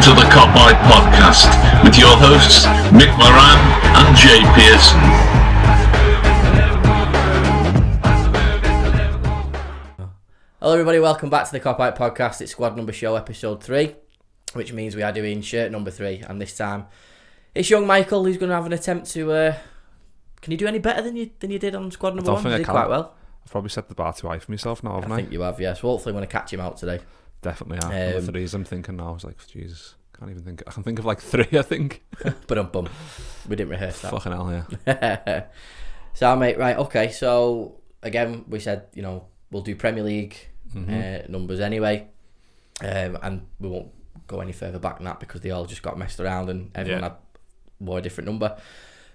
to the Kopite podcast with your hosts Mick Moran and Jay Pearson. Hello everybody, welcome back to the Kopite podcast. It's Squad Number Show episode 3, which means we are doing shirt number 3, and this time it's young Michael who's going to have an attempt to... Can you do any better than you did on Squad Number 1? You did quite well. I've probably set the bar too high for myself now, haven't I? I think you have, yes. Well, hopefully I'm going to catch him out today. Definitely are. The threes I'm thinking now, I was like, Jesus, can't even think. I can think of like 3, I think. But we didn't rehearse that. Fucking hell, yeah. So, mate, right, okay. So, again, we said, we'll do Premier League numbers anyway. And we won't go any further back than that because they all just got messed around and everyone had more a different number.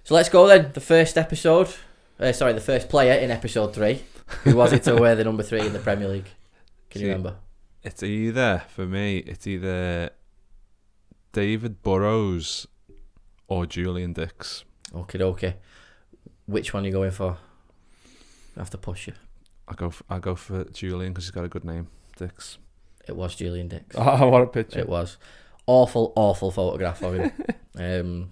So, let's go then. The first player in episode 3. Who was it to wear the number 3 in the Premier League? Can you remember? It's either David Burrows or Julian Dix. Okay. Which one are you going for? I have to push you. I go for Julian because he's got a good name. Dix. It was Julian Dix. Oh, what a picture! It was awful photograph of him.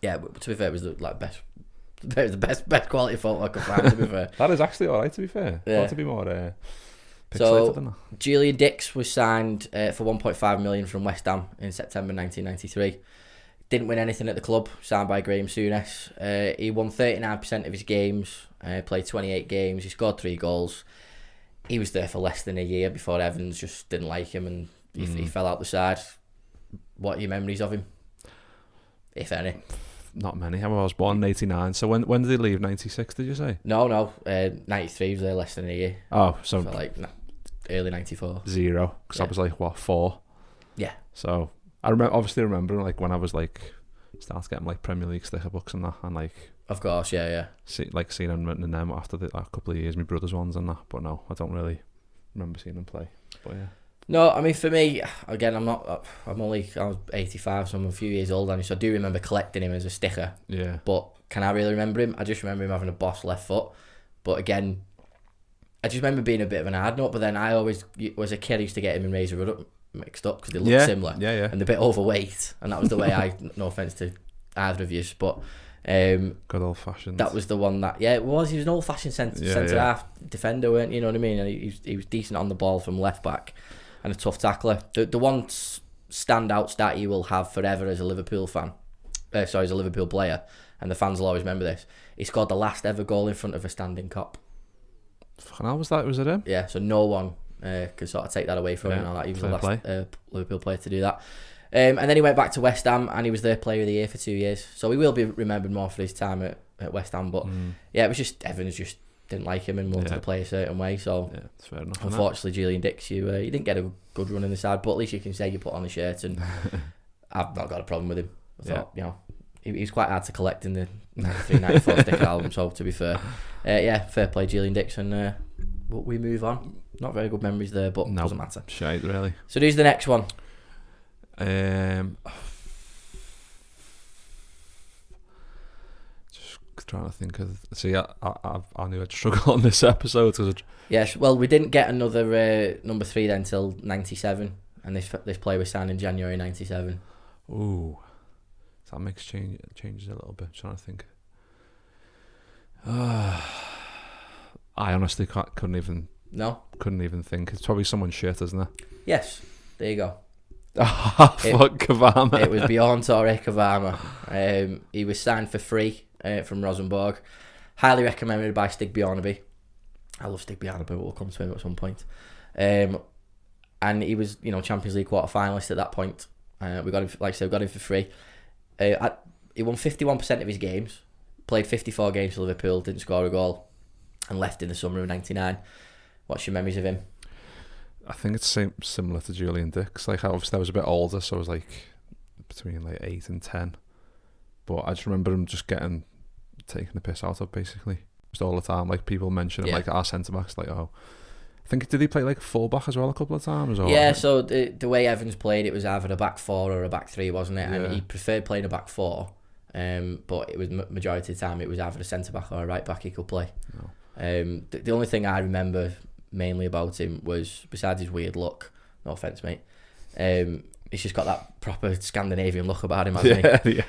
Yeah, but to be fair, it was the best quality photo I could find. To be fair, that is actually all right. To be fair, I want to be more. So Julian Dix was signed for 1.5 million from West Ham in September 1993. Didn't win anything at the club. Signed by Graham Souness. He won 39% of his games. Played 28 games. He scored 3 goals. He was there for less than a year before Evans just didn't like him and he fell out the side. What are your memories of him, if any? Not many. I was born in 89. So when did he leave? 96, did you say? No. 93 was there less than a year. Oh, so like early 94. 0. Because I was like, 4? Yeah. So I remember like when I was like started getting like Premier League sticker books and that, and like of course, yeah. Seeing him written in them after a couple of years, my brother's ones and that. But no, I don't really remember seeing him play. But yeah. No, I mean for me, again, I was 85, so I'm a few years old, and so I do remember collecting him as a sticker. Yeah. But can I really remember him? I just remember him having a boss left foot. But again, I just remember being a bit of an hard nut. But then I always, as a kid, I used to get him and Razor Ruddock mixed up because they looked similar. Yeah. And they're a bit overweight, and that was the way no offense to either of you, but good old fashioned. That was the one that it was. He was an old fashioned centre half defender, weren't you? Know what I mean? And he was decent on the ball from left back. And a tough tackler. The one standout stat you will have forever as a Liverpool fan, as a Liverpool player, and the fans will always remember this. He scored the last ever goal in front of a standing cop. Fucking hell, was it him? Yeah, so no one could sort of take that away from him. He was the last Liverpool player to do that. And then he went back to West Ham, and he was their player of the year for 2 years. So he will be remembered more for his time at West Ham. But it was just Evans just didn't like him and wanted to play a certain way. So it's fair enough. Unfortunately, Julian Dix, you didn't get a good run in the side, but at least you can say you put on the shirt, and I've not got a problem with him. I thought, he was quite hard to collect in the 93-94 sticker album. So to be fair, fair play, Julian Dix, and we move on. Not very good memories there, but doesn't matter. Shite, really. So who's the next one? Trying to think of. See, I knew I'd struggle on this episode. Yes, well, we didn't get another number 3 then until 97, and this player was signed in January 97. Ooh, so that makes changes a little bit. I'm trying to think. I honestly couldn't even think. It's probably someone's shit, isn't it? Yes, there you go. Fuck Kavama. It was Bjorn Torre Kavama. He was signed for free from Rosenborg. Highly recommended by Stig Bjornaby. I love Stig Bjornaby, but we'll come to him at some point. And he was, Champions League quarter finalist at that point. We got him, got him for free. He won 51% of his games. Played 54 games for Liverpool. Didn't score a goal, and left in the summer of '99. What's your memories of him? I think it's similar to Julian Dix. Like, obviously I was a bit older, so I was like between like 8 and 10. But I just remember him just taking the piss out of, basically, just all the time. Like, people mention him like our centre backs, like, I think, did he play like full back as well a couple of times? Or? Yeah, so the way Evans played, it was either a back 4 or a back 3, wasn't it? Yeah. And he preferred playing a back 4. But it was majority of the time it was either a centre back or a right back he could play. No. The only thing I remember mainly about him was, besides his weird look, no offence, mate, he's just got that proper Scandinavian look about him, hasn't he?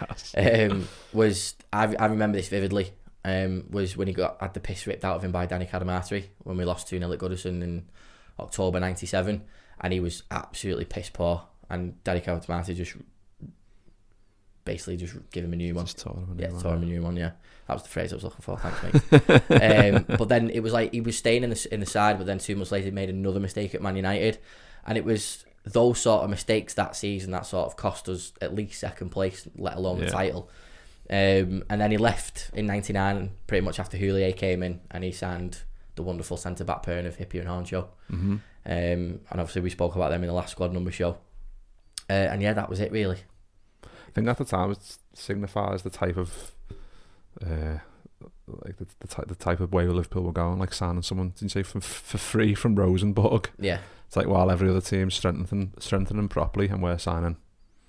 Was I remember this vividly. Was when he had the piss ripped out of him by Danny Cadamarteri when we lost 2-0 at Goodison in October '97, and he was absolutely piss poor, and Danny Cadamarteri just basically just give him a new one. Tore him a new one. Yeah, that was the phrase I was looking for. Thanks, mate. But then it was like he was staying in the side, but then 2 months later he made another mistake at Man United, and it was those sort of mistakes that season that sort of cost us at least second place, let alone the title. And then he left in '99, pretty much after Houllier came in, and he signed the wonderful centre back pairing of Hippier and Hornshaw. Mm-hmm. And obviously we spoke about them in the last squad number show. And yeah, that was it really. I think at the time it signifies the type of like the type of way Liverpool were going, like signing someone, didn't you say, for free from Rosenborg. Yeah. It's like while every other team strengthening properly, and we're signing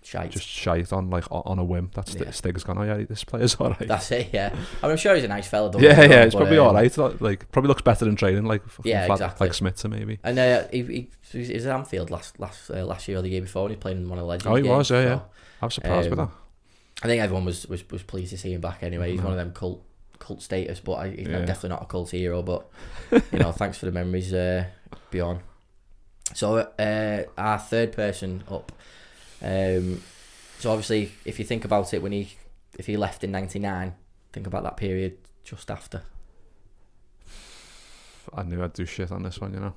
shite on a whim. That's Stig's gone, oh yeah, this player's alright. That's it, yeah. I mean, I'm sure he's a nice fella. It's probably alright. Like probably looks better in training, like exactly. Like Smitzer maybe. And he was at Anfield last year or the year before, and he played in one of the Legends. Oh, he games, was, yeah. I was surprised with that. I think everyone was pleased to see him back anyway. He's one of them cult status, but he's definitely not a cult hero. But thanks for the memories, Bjorn. So our third person up. So obviously, if you think about it, if he left in '99, think about that period just after. I knew I'd do shit on this one,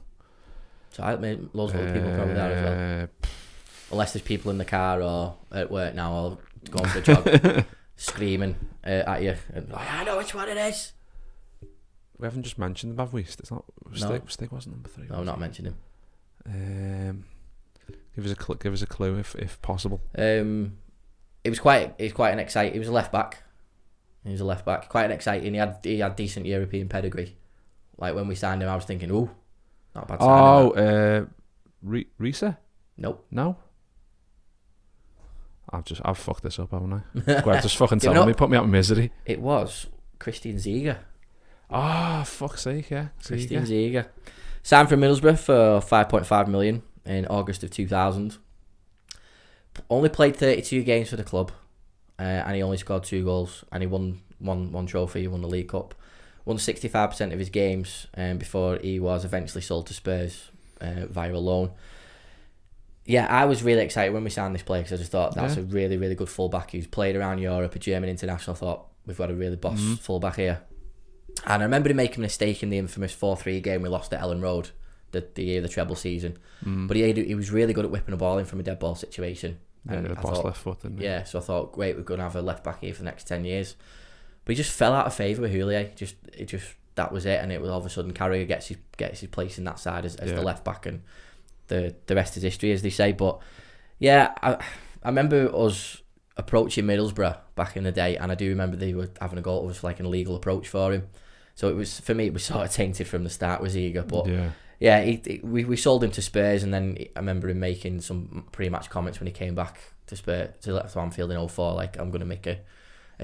So I mean, loads of other people probably there as well. Unless there's people in the car or at work now or going for a jog, screaming at you. And, I know which one it is. We haven't just mentioned him, have we? It's not. Stig wasn't number 3. No, not mentioned him. Give us a clue if possible. It was quite an exciting. He was a left back. Quite an exciting. He had decent European pedigree. Like when we signed him, I was thinking, ooh, not a bad signing. Risa? Nope. No. I've fucked this up, haven't I? Well, just fucking tell me, put me out of misery. It was Christian Ziege. Ah, fuck's sake, yeah. Christian Ziege. Signed from Middlesbrough for 5.5 million in August of 2000. Only played 32 games for the club, and he only scored 2 goals, and he won one trophy. He won the League Cup. Won 65% of his games before he was eventually sold to Spurs via a loan. Yeah, I was really excited when we signed this player because I just thought that's a really, really good fullback who's played around Europe, a German international. I thought, we've got a really boss fullback here. And I remember him making a mistake in the infamous 4-3 game we lost at Ellen Road, the year of the treble season. But he was really good at whipping a ball in from a dead ball situation. And I thought, left foot, didn't he? Yeah, so I thought, great, we're going to have a left back here for the next 10 years. But he just fell out of favour with Houllier. That was it, and it was all of a sudden Carragher gets his place in that side as the left back, and the rest is history, as they say. But yeah, I remember us approaching Middlesbrough back in the day, and I do remember they were having a go. It was like an illegal approach for him. So it was, for me, it was sort of tainted from the start with Ziege. But we sold him to Spurs, and then I remember him making some pre-match comments when he came back to Anfield in 2004, like, I'm going to make a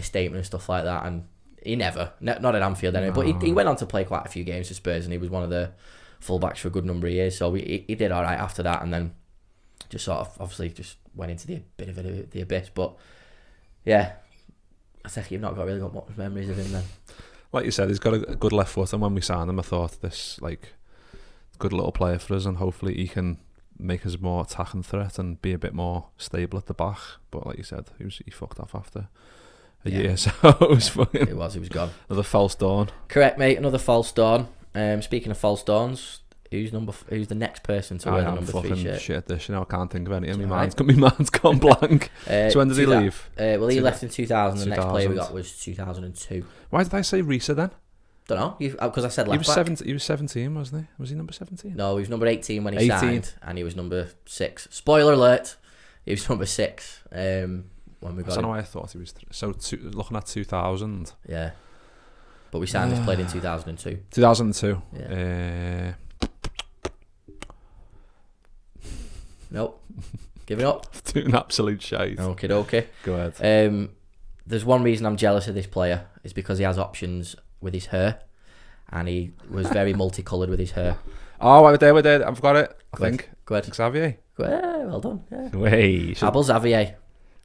statement and stuff like that. And he not at Anfield anyway, but he went on to play quite a few games for Spurs, and he was one of the fullbacks for a good number of years. So he did all right after that, and then just sort of obviously just went into the abyss. But yeah, I think you've not really got much memories of him then. Like you said, he's got a good left foot, and when we signed him, I thought this good little player for us, and hopefully he can make us more attacking threat and be a bit more stable at the back. But like you said, he fucked off after a year, so it was fucking. He was gone. Another false dawn. Correct, mate. Another false dawn. Speaking of false dawns, who's the next person to wear the number 3 shirt? Shit at this, I can't think of anything. My mind's gone blank. So when did he leave? Well, he left in 2000. The next player we got was 2002. Why did I say Risa then? Don't know, because I said left back. He was 17, wasn't he? Was he number 17? No, he was number 18 when he signed, and he was number 6. Spoiler alert, he was number 6 when we got him. I don't know why I thought he was... looking at 2000. Yeah. But we signed this played in 2002. 2002. Yeah. Nope. Give it up. Doing absolute shite. Okay. Go ahead. There's one reason I'm jealous of this player. It's because he has options with his hair, and he was very multicoloured with his hair. Oh, we're there. I've got it. I think. Go ahead. Xavier. Well done. Yeah. Wait, Abel Xavier.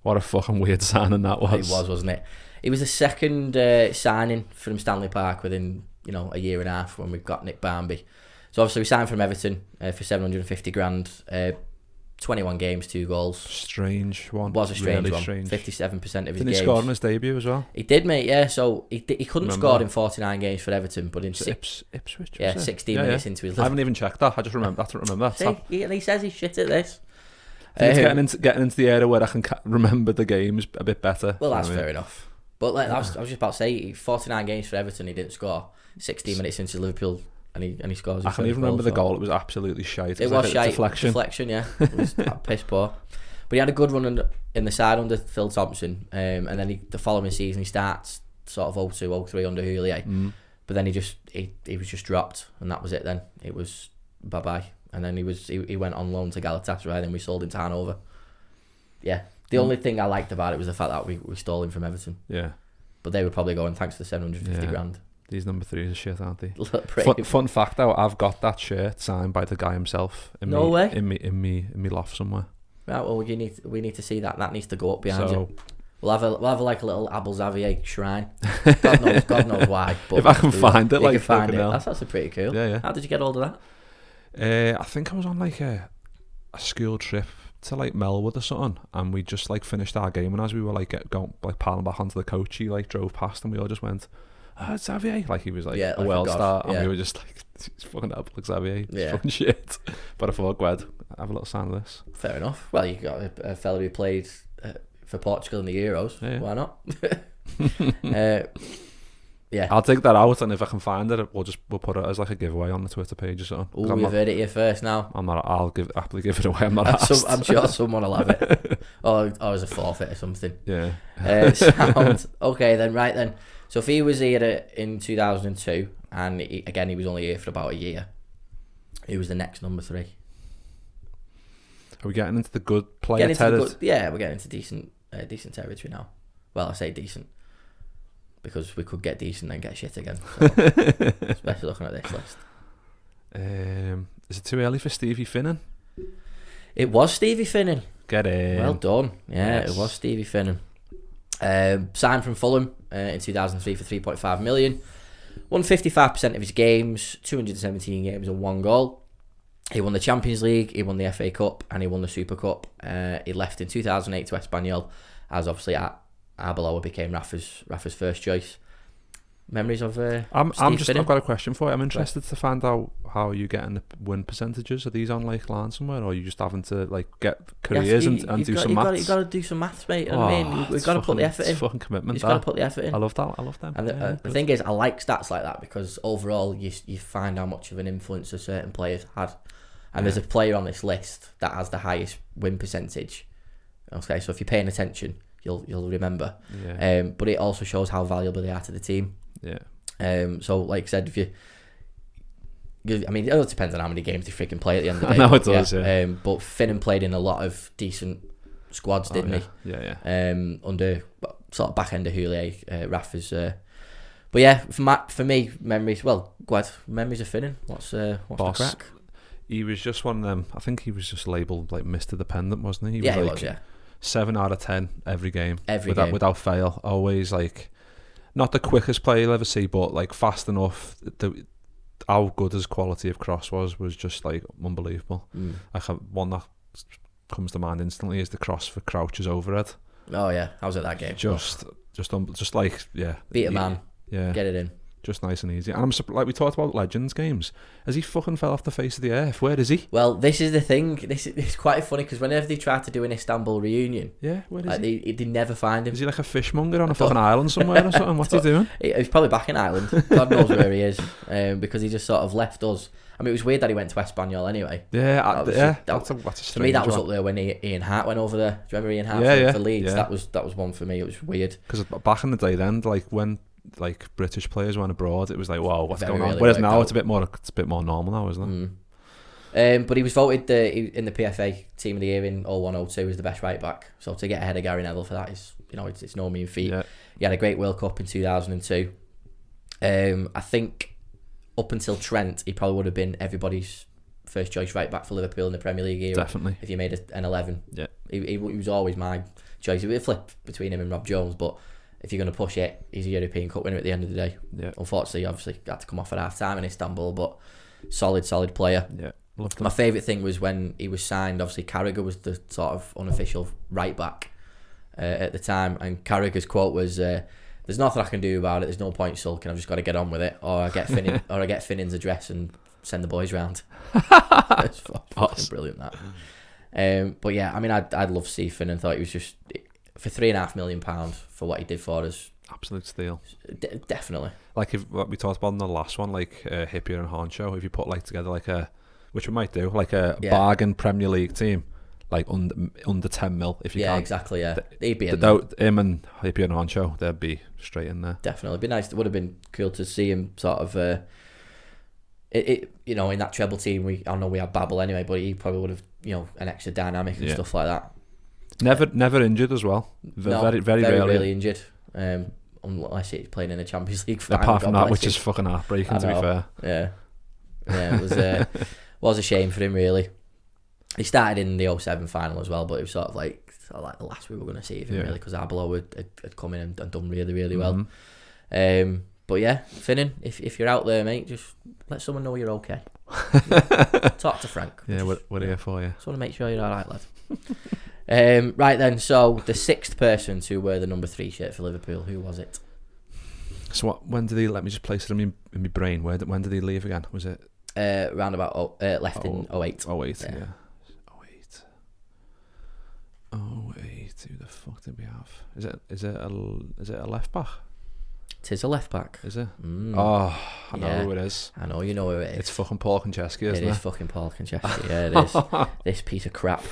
what a fucking weird signing that was. It was, wasn't it? It was the second signing from Stanley Park within a year and a half when we got Nick Barmby. So obviously we signed from Everton for 750 grand. 21 games, 2 goals. Strange one. Was a strange really one. Strange. 57% of his Didn't games. he score on his debut as well? He did, mate. Yeah. So he couldn't Remember score that? in 49 games for Everton, but in Ipswich. yeah, was it? 16 minutes into his. I haven't even checked that. I just remember. I don't remember that. See, he says he's shit at this. I think it's getting into the area where I can remember the games a bit better. Well, that's You know what I fair enough. But I was just about to say, 49 games for Everton, he didn't score. 16 minutes into Liverpool, and he scores. I can even remember the goal. It was absolutely shite. It was like shite. Deflection. Yeah. It was piss poor. But he had a good run in the side under Phil Thompson, and then the following season he starts sort of 0-2-0-3 under Houllier. But then he was just dropped, and that was it. Then it was bye bye, and then he went on loan to Galatasaray, then we sold him to Hanover. Yeah, the only thing I liked about it was the fact that we stole him from Everton. Yeah, but they were probably going thanks to the 750 grand. These number 3s are shit, aren't they? Fun fact though, I've got that shirt signed by the guy himself. No way. In me loft somewhere. Right, well, we need to see that. That needs to go up behind you. We'll have like a little Abel Xavier shrine. God knows why. But if I can find it, like find it. That's actually pretty cool. Yeah. How did you get hold of that? I think I was on like a school trip to like Melwood or something, and we just like finished our game, and as we were like going like piling back onto the coach, he like drove past, and we all just went, Xavier, like he was like a world star, and we were just like, it's fucking Abel Xavier, it's fucking shit. But I thought, Gwed, have a little sign of this. Fair enough. Well, you got a fella who played for Portugal in the Euros. Yeah. Why not? Yeah, I'll take that out, and if I can find it, we'll put it as like a giveaway on the Twitter page or something. Oh, you've heard it here first now. I'll happily give it away. I'm not asked. I'm sure someone will have it, or as a forfeit or something. Yeah. Sound okay then. Right then. So if he was here in 2002, and he was only here for about a year, who was the next number 3? Are we getting into the good player territory? Yeah, we're getting into decent territory now. Well, I say decent because we could get decent and get shit again. So, especially looking at this list. Is it too early for Stevie Finnan? It was Stevie Finnan. Get in. Well done. Yeah, Yes. It was Stevie Finnan. Signed from Fulham in 2003 for 3.5 million. Won 55% of his games, 217 games and 1 goal. He won the Champions League, he won the FA Cup, and he won the Super Cup. He left in 2008 to Espanyol, as obviously Arbeloa became Rafa's first choice. Memories of Steve Finnan? I've got a question for you. I'm interested to find out how you're getting the win percentages. Are these on like line somewhere, or are you just having to like get careers and do some maths? You've got to do some maths, mate. You know what I mean? We've got to put the effort in. It's fucking commitment. You've got to put the effort in. I love that. I love them. And the thing is, I like stats like that because overall you find how much of an influence a certain player's had. And there's a player on this list that has the highest win percentage. Okay, so if you're paying attention, you'll remember. Yeah. But it also shows how valuable they are to the team. Yeah. So like I said, it all depends on how many games they freaking play at the end of the day. I know it does, yeah. But Finnan played in a lot of decent squads, didn't he? Yeah. Under sort of back end of Houllier, Rafa's. But yeah, for me, memories. Well, Gwed, memories of Finnan. What's the crack? He was just one of them. I think he was just labelled like Mr. Dependent, wasn't he? He was. 7 out of 10 every game. Without fail. Always like, not the quickest player you'll ever see, but like fast enough. How good his quality of cross was just like unbelievable. Like one that comes to mind instantly is the cross for Crouch's overhead. Oh yeah, how was it that game? Just like beat a man. Yeah, get it in. Just nice and easy. And I'm like, we talked about Legends games. Has he fucking fell off the face of the earth? Where is he? Well, this is the thing. It's quite funny because whenever they try to do an Istanbul reunion, where is he? They never find him. Is he like a fishmonger on a fucking island somewhere or something? What's he doing? He's probably back in Ireland. God knows where he is, because he just sort of left us. I mean, it was weird that he went to Espanyol anyway. Yeah, that's a strange for me, that was one. up there when Ian Hart went over there. Do you remember Ian Hart for Leeds? Yeah. That was one for me. It was weird. Because back in the day then, like when like British players went abroad, it was like, wow, what's going on? Really Whereas now it's a bit more normal now, isn't it? But he was voted in the PFA Team of the Year in 01-02 as the best right back. So to get ahead of Gary Neville for that is, it's no mean feat. Yeah. He had a great World Cup in 2002. I think up until Trent, he probably would have been everybody's first choice right back for Liverpool in the Premier League era. Definitely. If you made an 11, Yeah. he was always my choice. It would flip between him and Rob Jones, but if you're going to push it, he's a European Cup winner at the end of the day. Yeah. Unfortunately, obviously, had to come off at half time in Istanbul, but solid player. Yeah. Loved him. My favourite thing was when he was signed. Obviously, Carragher was the sort of unofficial right back at the time, and Carragher's quote was, "There's nothing I can do about it. There's no point sulking. I've just got to get on with it, or I get Finnan's address and send the boys round." It's fucking brilliant that. But yeah, I mean, I'd love to see Finnan. Thought he was just for £3.5 million for what he did for us. Absolute steal. Definitely. Like what we talked about in the last one, like Hippier and Hornshaw. If you put like together like which we might do, like a bargain Premier League team, like under 10 mil if you can. Yeah, exactly. Yeah, he'd be in there. Him and Hippier and Hornshaw, they'd be straight in there. Definitely, it'd be nice. It would have been cool to see him sort of. You know, in that treble team, I know we had Babel anyway, but he probably would have, you know, an extra dynamic and stuff like that. Never injured as well. Very rarely injured. Unless he's playing in the Champions League final. Apart from that, which is fucking heartbreaking, to be fair. Yeah, it was a shame for him, really. He started in the 07 final as well, but it was sort of like the last we were going to see of him, really, because Arbeloa had come in and done really, really well. But yeah, Finnan, if you're out there, mate, just let someone know you're okay. Talk to Frank. Yeah, we're here for you. Just want to make sure you're all right, lad. Right then, so the sixth person to wear the number 3 shirt for Liverpool, who was it? So when did he? Let me just place it in my brain. When did he leave again? Was it round about left in 08? 08, yeah. 08. Who the fuck did we have? Is it a left back? It is a left back. Is it? Oh, I know who it is. I know you know who it is. It's fucking Paul Konchesky, isn't it? It is fucking Paul Konchesky, yeah, it is. This piece of crap.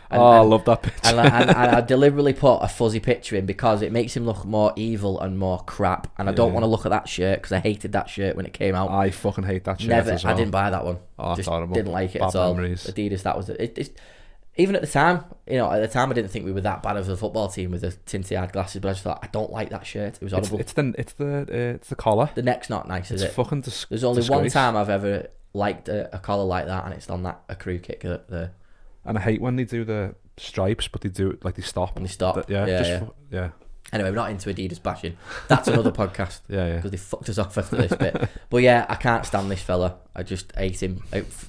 I love that picture. And I deliberately put a fuzzy picture in because it makes him look more evil and more crap. And I don't want to look at that shirt because I hated that shirt when it came out. I fucking hate that shirt as well. I didn't buy that one. Oh, just horrible. Didn't like it Bad at all. memories. Adidas, that was it. Even at the time, I didn't think we were that bad of a football team with the tinty-eyed glasses, but I just thought, I don't like that shirt. It was horrible. It's the collar. The neck's not nice, is it? It's fucking There's only one time I've ever liked a collar like that, and it's on that crew kick there. And I hate when they do the stripes, but they do it like they stop. And they stop. Yeah. Anyway, we're not into Adidas bashing. That's another podcast. Yeah. Because they fucked us off after this bit. But yeah, I can't stand this fella. I just hate him.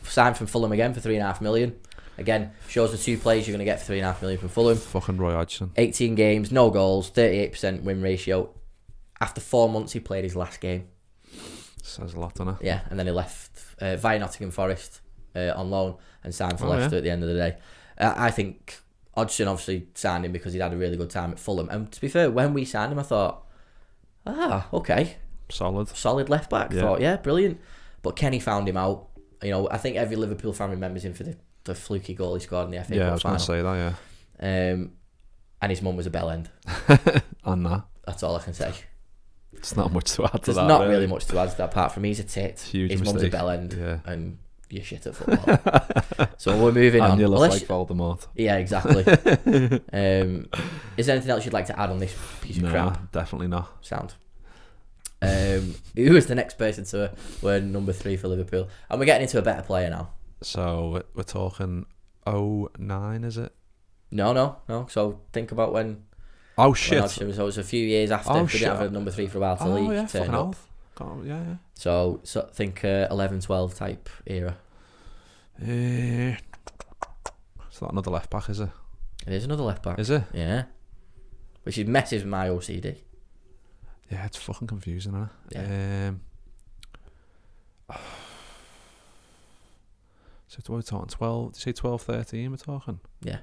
Signed from Fulham again for £3.5 million. Again, shows the 2 players you're going to get for £3.5 million from Fulham. Fucking Roy Hodgson. 18 games, no goals, 38% win ratio. After 4 months, he played his last game. Says a lot, doesn't it? Yeah, and then he left via Nottingham Forest on loan and signed for Leicester at the end of the day. I think Hodgson obviously signed him because he'd had a really good time at Fulham. And to be fair, when we signed him, I thought, okay. Solid left back. Yeah. Thought, yeah, brilliant. But Kenny found him out. I think every Liverpool fan remembers him for the fluky goal he scored in the FA Cup final. Yeah, I was going to say that, yeah. And his mum was a bell end. And that. That's all I can say. It's not much to add to There's that. There's not really much to add to that, apart from he's a tit, Huge his mistake. mum's a bell end, yeah. and you're shit at football. So we're moving on. And you look like Voldemort. Yeah, exactly. Is there anything else you'd like to add on this piece of crap? Definitely not. Sound. Who is the next person to wear number 3 for Liverpool? And we're getting into a better player now. So we're talking 09, is it? No. So think about when. Oh shit! So it was a few years after. We didn't have a number 3 for a while to leave. Turn up. Yeah. So think 11-12 type era. It's not another left back, is it? It is another left back. Is it? Yeah. Which messes with my OCD. Yeah, it's fucking confusing, isn't it? Yeah. So what are we talking? 12? Did you say 12, 13 we're talking? Yeah.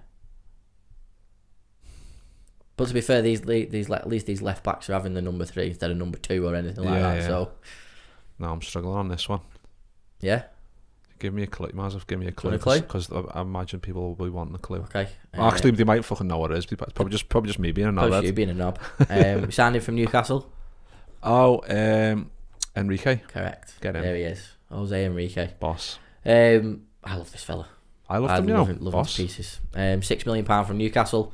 But to be fair, at least these left backs are having the number 3 instead of number 2 or anything like that. Yeah. So. No, I'm struggling on this one. Yeah. Give me a clue. You might as well give me a clue. Because I imagine people will be wanting a clue. Okay. Actually, they might fucking know what it is. It's probably just me being a knob. Probably you being a knob. We signed him from Newcastle. Oh, Enrique. Correct. Get him. There he is. Jose Enrique. Boss. I love this fella. I love him, love him to pieces. £6 million from Newcastle.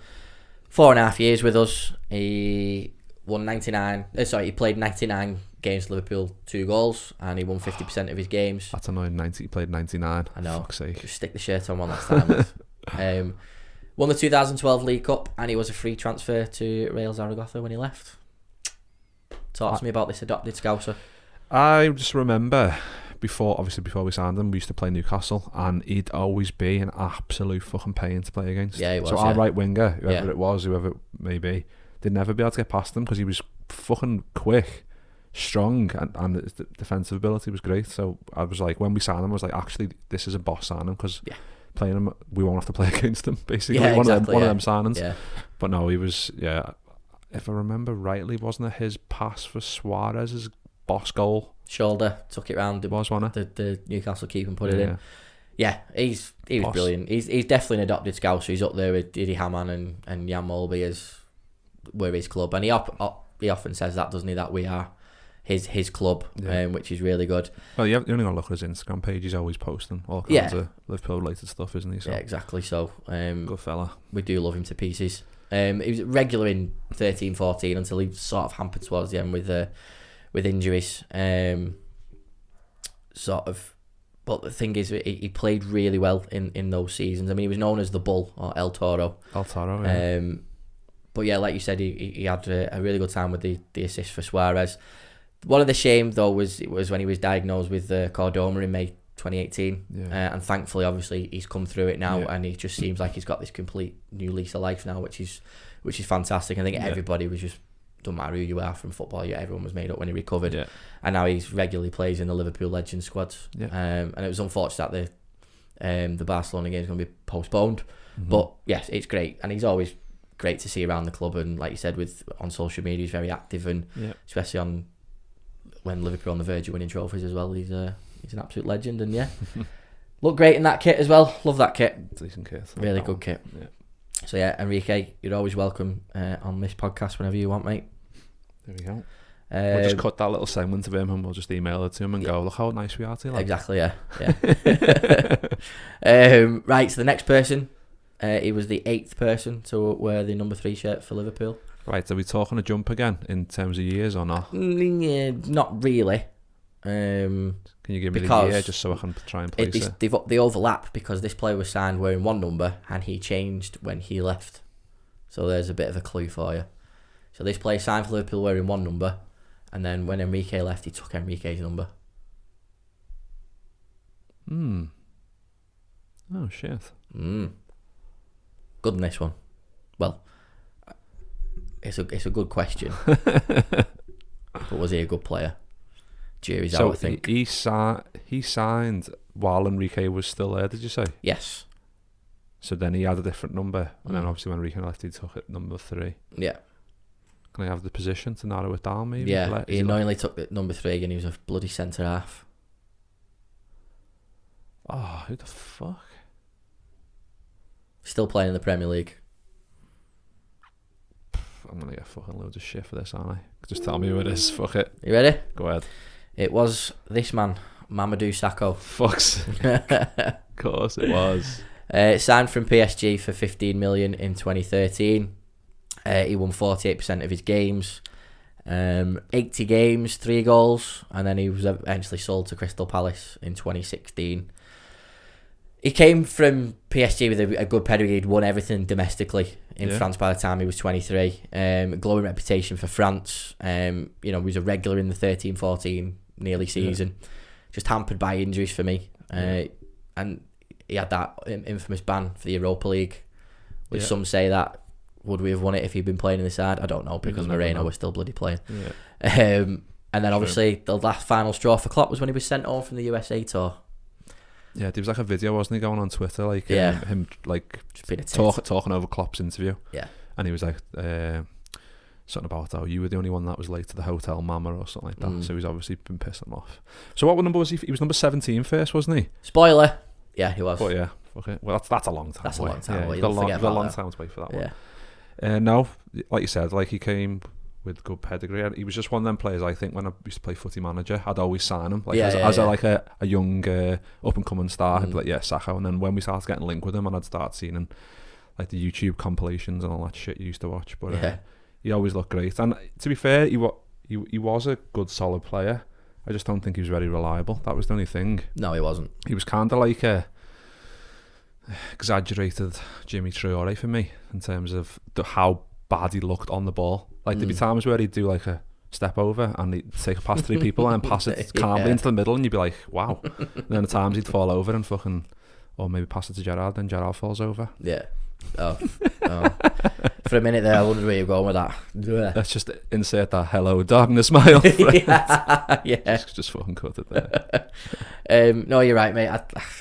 4.5 years with us. He won 99. He played 99 games for Liverpool, 2 goals, and he won 50% of his games. That's annoying. He played 99. I know. Fuck's sake. Just stick the shirt on one last time. Won the 2012 League Cup, and he was a free transfer to Real Zaragoza when he left. Talk to me about this adopted Scouser. I just remember before we signed him, we used to play Newcastle, and he'd always be an absolute fucking pain to play against. Yeah, he was. So our right winger, whoever it may be, they'd never be able to get past him because he was fucking quick, strong, and his defensive ability was great. So I was like, when we signed him, I was like, actually, this is a boss signing because playing him, we won't have to play against him. Basically, one of them signings. Yeah. But no, he was. Yeah, if I remember rightly, wasn't it his pass for Suarez's boss goal? Shoulder took it round. It was, wasn't it? The Newcastle keeper and put it in. Yeah, he was brilliant. He's definitely an adopted Scouser. He's up there with Didi Hamann and Jan Molby as we're his club, and he often says that, doesn't he? That we are his club, which is really good. Well, you only got to look at his Instagram page. He's always posting all kinds of Liverpool related stuff, isn't he? So. Yeah, exactly. So good fella. We do love him to pieces. He was regular in 13-14 until he sort of hampered towards the end with injuries. But the thing is, he played really well in those seasons. I mean, he was known as the Bull or El Toro. El Toro, yeah. But yeah, like you said, he had a really good time with the assist for Suarez. One of the shame though was when he was diagnosed with chordoma in May 2018, and thankfully, obviously, he's come through it now, and he just seems like he's got this complete new lease of life now, which is fantastic. I think everybody was just, don't matter who you are from football, everyone was made up when he recovered, and now he's regularly plays in the Liverpool Legends squads. And it was unfortunate that the Barcelona game is going to be postponed, but yes, it's great, and he's always great to see around the club, and like you said, on social media, he's very active, and especially on when Liverpool on the verge of winning trophies as well. He's an absolute legend, and look great in that kit as well. Love that kit. Decent kit. Really good kit. Yeah. So Enrique, you're always welcome on this podcast whenever you want, mate. There we go. We'll just cut that little segment of him, and we'll just email it to him and go, look how nice we are to you. Like. Exactly. Yeah. Right. So the next person, he was the 8th person to wear the number 3 shirt for Liverpool. Right. Are we talking a jump again in terms of years or not? Yeah, not really. Can you give me the year just so I can try and place it? They overlap because this player was signed wearing one number and he changed when he left. So there's a bit of a clue for you. So this player signed for Liverpool wearing one number, and then when Enrique left, he took Enrique's number. Oh, shit. Good in this one. Well, it's a good question. But was he a good player? Jury's out, I think. He signed while Enrique was still there, did you say? Yes. So then he had a different number, and then obviously when Enrique left, he took it number 3. Yeah. Can I have the position to narrow it down, maybe? Yeah, he annoyingly took the number 3, and he was a bloody centre half. Oh, who the fuck? Still playing in the Premier League. I'm going to get fucking loads of shit for this, aren't I? Just tell me who it is. Fuck it. You ready? Go ahead. It was this man, Mamadou Sakho. Fuck's Of course it was. Signed from PSG for 15 million in 2013. He won 48% of his games. 80 games, 3 goals, and then he was eventually sold to Crystal Palace in 2016. He came from PSG with a good pedigree. He'd won everything domestically in France by the time he was 23. Glowing reputation for France. He was a regular in the 13-14 nearly season. Just hampered by injuries for me. And he had that infamous ban for the Europa League, which some say that would we have won it if he'd been playing in the side? I don't know, because Moreno was still bloody playing. And then obviously the last final straw for Klopp was when he was sent home from the USA tour. Yeah, there was like a video, wasn't he, going on Twitter, like him like talking over Klopp's interview. Yeah, and he was like something about how you were the only one that was late to the hotel, mama, or something like that. So he's obviously been pissing him off. So what number was he? He was number 17 first, wasn't he? Spoiler. Yeah, he was. But yeah, okay. Well, that's a long time. That's away. A long time. Yeah, you've got a long time to wait for that one. No, like you said, like he came with good pedigree. He was just one of them players. I think when I used to play Footy Manager, I'd always sign him. Like as a young up and coming star, I'd be like, Sakho. And then when we started getting linked with him, and I'd start seeing him like the YouTube compilations and all that shit you used to watch. But he always looked great. And to be fair, he was a good, solid player. I just don't think he was very reliable. That was the only thing. No, he wasn't. He was kind of like a exaggerated Jimmy Traore for me in terms of how bad he looked on the ball. Like there'd be times where he'd do like a step over and he'd take a pass 3 people and pass it calmly into the middle, and you'd be like, wow. And then at times he'd fall over and fucking, or maybe pass it to Gerrard, then Gerrard falls over. Yeah. Oh. For a minute there, I wondered where you're going with that. Let's just insert that hello dog and a smile. Yeah. Just fucking cut it there. No, you're right, mate.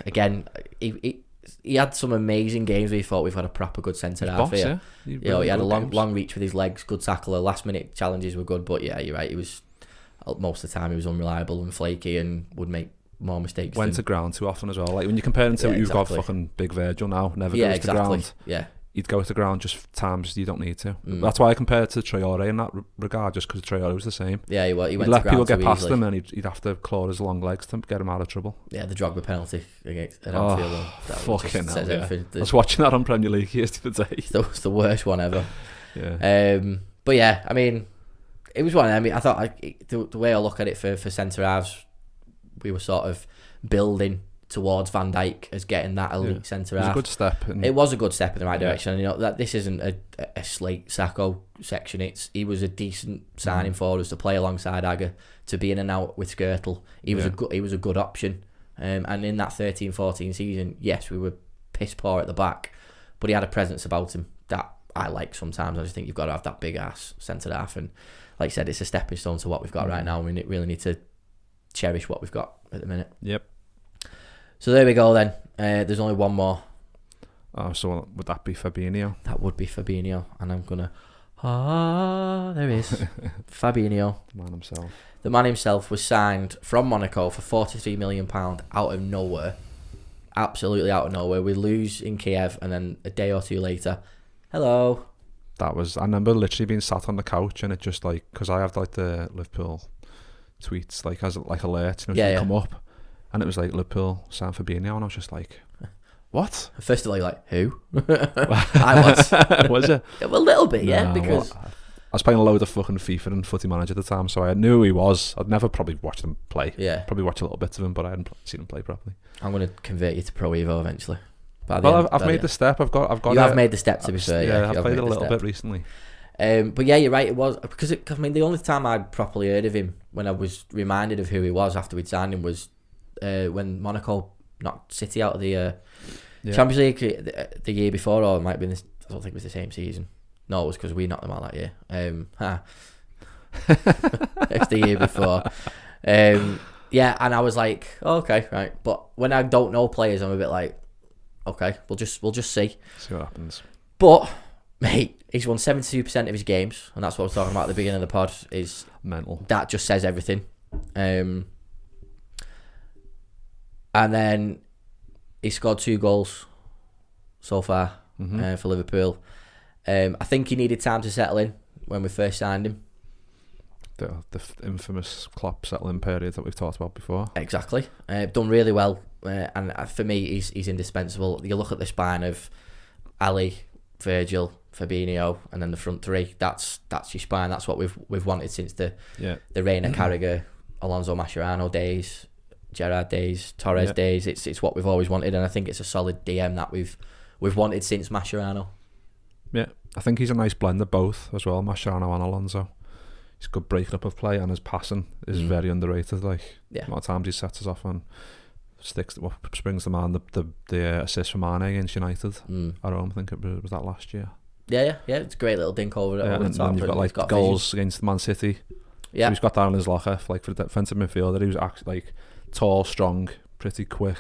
Again, he had some amazing games where he thought we've got a proper good centre half here. Yeah. He had a long reach with his legs, good tackler. Last minute challenges were good, but yeah, you're right. He was most of the time he was unreliable and flaky and would make more mistakes. Went to ground too often as well. Like when you compare him to you've got fucking big Virgil now, never goes to ground. Yeah. He'd go to ground just times you don't need to. That's why I compare it to Traore in that regard, just because Traore was the same. Yeah, he went he'd to let ground people get past easily. him, and he'd have to claw his long legs to get him out of trouble. Yeah, the Drogba penalty against Anfield. Fucking hell, yeah. I was watching that on Premier League yesterday. It's the worst one ever. Yeah. But yeah, I mean, it was one. I mean, I thought the way I look at it for centre halves, we were sort of building towards Van Dijk as getting that elite centre half. It was a good step. It was a good step in the right direction. And, you know, that this isn't a Slate Sacco section. He was a decent signing for us to play alongside Agger, to be in and out with Skirtle. He was a good option. And in that 13-14 season, yes, we were piss poor at the back, but he had a presence about him that I like sometimes. I just think you've got to have that big ass centre half, and like I said, it's a stepping stone to what we've got right now. We really need to cherish what we've got at the minute. Yep. So there we go then. There's only one more. Oh, so would that be Fabinho? That would be Fabinho, and I'm gonna. There he is. Fabinho. The man himself. The man himself was signed from Monaco for £43 million out of nowhere. Absolutely out of nowhere. We lose in Kiev, and then a day or two later, hello. I remember literally being sat on the couch, and it just like, because I have like the Liverpool tweets like as like alerts, come up, and it was like Liverpool signed Fabinho, and I was just like, what? First of all, you're like, who? I was. Was it? A little bit, yeah, because I was playing a load of fucking FIFA and Footy Manager at the time, so I knew who he was. I'd never probably watched him play. Yeah. Probably watched a little bit of him, but I hadn't seen him play properly. I'm going to convert you to Pro Evo eventually. Well, I've made the step. I've got. You have made the step, to be fair. Yeah, I've played it a little bit recently. But yeah, you're right. It was because the only time I'd properly heard of him, when I was reminded of who he was after we'd signed him, was when Monaco knocked City out of the Champions League the year before, or it might have been. I don't think it was the same season. No, it was because we knocked them out that year. It's the year before. Yeah, and I was like, oh, okay, right. But when I don't know players, I'm a bit like, okay, we'll just see. See what happens. But mate, he's won 72% of his games, and that's what I was talking about at the beginning of the pod. Is mental. That just says everything. And then he scored 2 goals so far for Liverpool. I think he needed time to settle in when we first signed him. The infamous Klopp settling period that we've talked about before. Exactly. Done really well, and for me, he's indispensable. You look at the spine of Ali, Virgil, Fabinho, and then the front three. That's your spine. That's what we've wanted since the Reina Carragher, Alonso Mascherano days, Gerrard days, Torres days. It's what we've always wanted, and I think it's a solid DM that we've wanted since Mascherano. Yeah, I think he's a nice blend of both as well, Mascherano and Alonso. He's good breaking up of play, and his passing is very underrated. Like, a lot of times he sets us off and springs the man. The assist from Mane against United at home, I think it was that last year. Yeah, it's a great little dink over it. And then you've got like goals against Man City. Yeah, so he's got that in his locker. Like for the defensive midfielder, he was actually like tall, strong, pretty quick,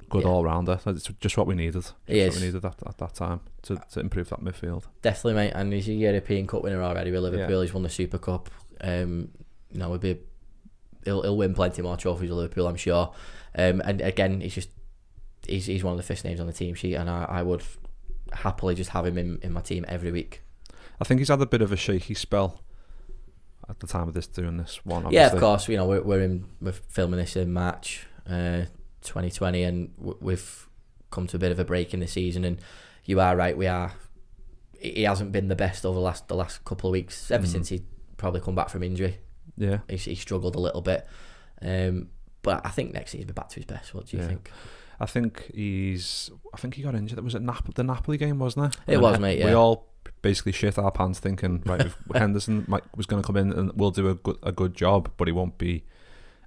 good all rounder. That's just what we needed. What we needed at that time to improve that midfield. Definitely, mate. And he's a European Cup winner already with Liverpool. He's won the Super Cup. He'll win plenty more trophies with Liverpool, I'm sure. And again, he's one of the first names on the team sheet, and I would happily just have him in my team every week. I think he's had a bit of a shaky spell at the time of doing this one. Obviously. Yeah, of course. You know, we're filming this in March 2020, and we've come to a bit of a break in the season. And you are right, we are he hasn't been the best over the last couple of weeks, ever since he probably come back from injury. Yeah. He struggled a little bit. But I think next season he'll be back to his best. What do you think? I think he got injured. Was it the Napoli game, wasn't it? It was, mate, yeah. We all basically shit our pants thinking, right, if Henderson was going to come in and will do a good job, but he won't be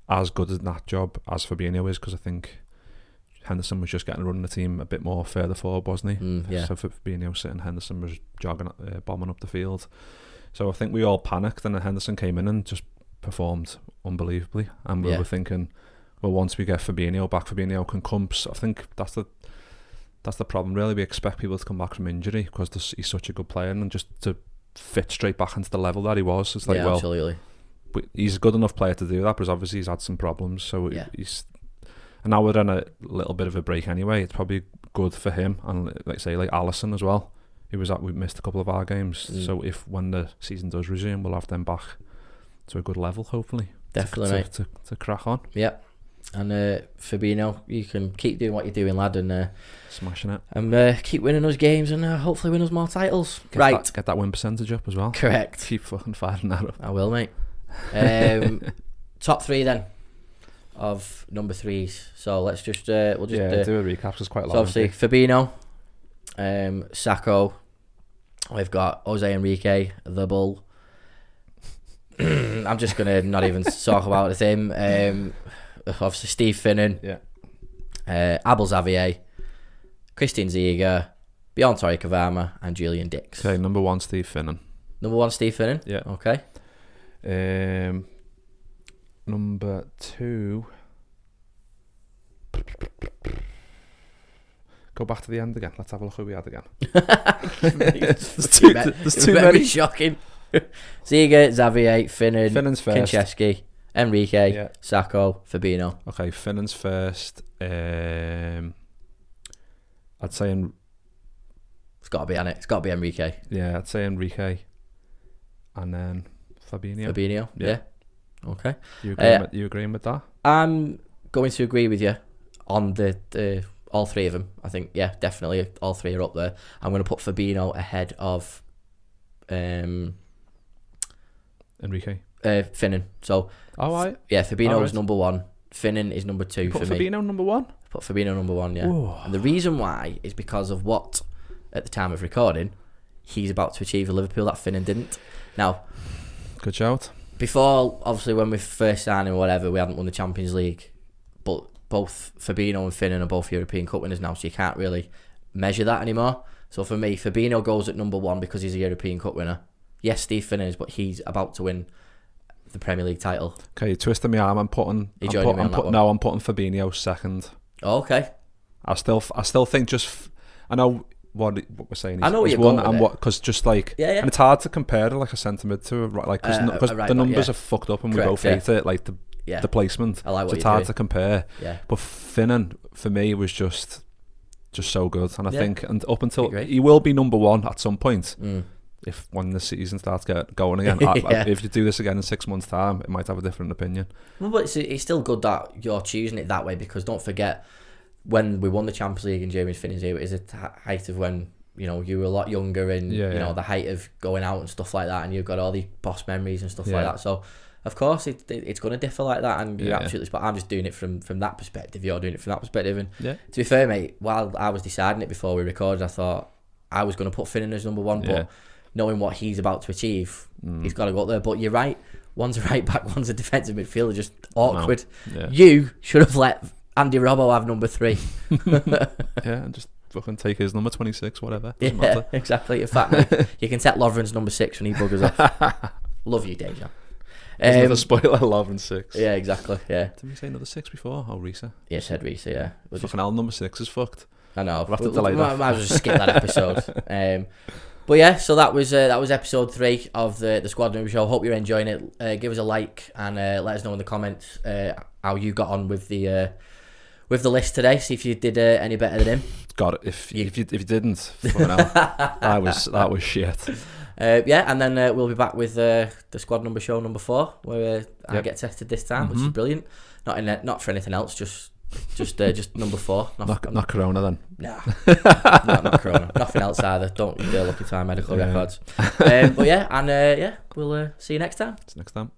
as good at that job as Fabinho is, because I think Henderson was just getting running the team a bit more further forward, wasn't he? Yeah. So Fabinho sitting, Henderson was jogging, bombing up the field. So I think we all panicked, and then Henderson came in and just performed unbelievably, and we were thinking, well, once we get Fabinho back, Fabinho can come. So I think that's the problem, really. We expect people to come back from injury because he's such a good player, and just to fit straight back into the level that he was. It's like, well, absolutely. He's a good enough player to do that, but obviously he's had some problems. So he's, and now we're in a little bit of a break anyway. It's probably good for him, and like Alisson as well. We missed a couple of our games. So when the season does resume, we'll have them back to a good level, hopefully. Definitely, to crack on. Yeah. And Fabinho, you can keep doing what you're doing, lad, and smashing it, and keep winning those games, and hopefully win us more titles. Get that win percentage up as well. Correct. Keep fucking firing that up. I will, mate. Top three then of number threes. So let's just do a recap. Because it's quite long. So obviously Fabinho, Sacco. We've got Jose Enrique, the Bull. I'm just gonna not even talk about him. Obviously Steve Finnan, Abel Xavier, Christian Ziege, Bjorn Torre Cavama, and Julian Dix. Okay, number one, Steve Finnan. Number one, Steve Finnan. Yeah. Okay. Number two. Go back to the end again. Let's have a look who we had again. There's too many. Shocking. Ziege, Xavier, Finnan, Finnan's first. Kincheski, Enrique, Sacco, Fabinho. Okay, Finnan's first. I'd say it's got to be on it. It's got to be Enrique. Yeah, I'd say Enrique, and then Fabinho. Yeah. Okay. You agreeing with that? I'm going to agree with you on the all three of them. I think definitely all three are up there. I'm going to put Fabinho ahead of Enrique. Finnan. So Fabinho is number one. Finnan is number two for me. Put Fabinho number one? Put Fabinho number one, yeah. Ooh. And the reason why is because of what, at the time of recording, he's about to achieve at Liverpool that Finnan didn't. Now, good shout. Before, obviously, when we first signed him or whatever, we hadn't won the Champions League. But both Fabinho and Finnan are both European Cup winners now, so you can't really measure that anymore. So for me, Fabinho goes at number one because he's a European Cup winner. Yes, Steve Finnan is, but he's about to win the Premier League title. Okay, twisting my arm. I'm putting Fabinho second. Oh, okay. I still think I know what we're saying. I know what you're going with because just like and it's hard to compare to like a centre mid to like because the numbers are fucked up and we both hate it, like the placement. I like what so it's hard to compare. Yeah. But Finnan for me was just so good, and I think and up until he will be number one at some point. If when the season starts going again, if you do this again in 6 months' time, it might have a different opinion. Well, but it's still good that you're choosing it that way, because don't forget when we won the Champions League and James Finnan's here, it was at the height of when you were a lot younger and the height of going out and stuff like that, and you've got all these boss memories and stuff like that. So of course it's going to differ like that, and you're absolutely spot. I'm just doing it from that perspective. You're doing it from that perspective, and to be fair, mate, while I was deciding it before we recorded, I thought I was going to put Finnan as number one, but knowing what he's about to achieve, he's got to go up there. But you're right, one's a right back, one's a defensive midfielder, just awkward. No. Yeah. You should have let Andy Robbo have number 3. And just fucking take his number 26, whatever. Doesn't matter. Exactly. In fact, mate, you can take Lovren's number 6 when he buggers off. Love you, Deja. Another spoiler, Lovren 6. Yeah, exactly. Yeah. Didn't we say another 6 before? Oh, Risa. Yeah, said Risa. Yeah. Fucking hell, number 6 is fucked. I know. We'll have to delay that. Might as well just skip that episode. But yeah, so that was episode 3 of the Squad Noob Show. Hope you're enjoying it. Give us a like and let us know in the comments how you got on with the list today. See if you did any better than him. God, if you didn't, fucking hell, that was shit. And then we'll be back with the Squad Number Show number 4, where I get tested this time, which is brilliant. Not for anything else, just just number 4. Not Corona then. Nah, not Corona. Nothing else either. Don't you dare look into our medical records. But yeah, and we'll see you next time. See you next time.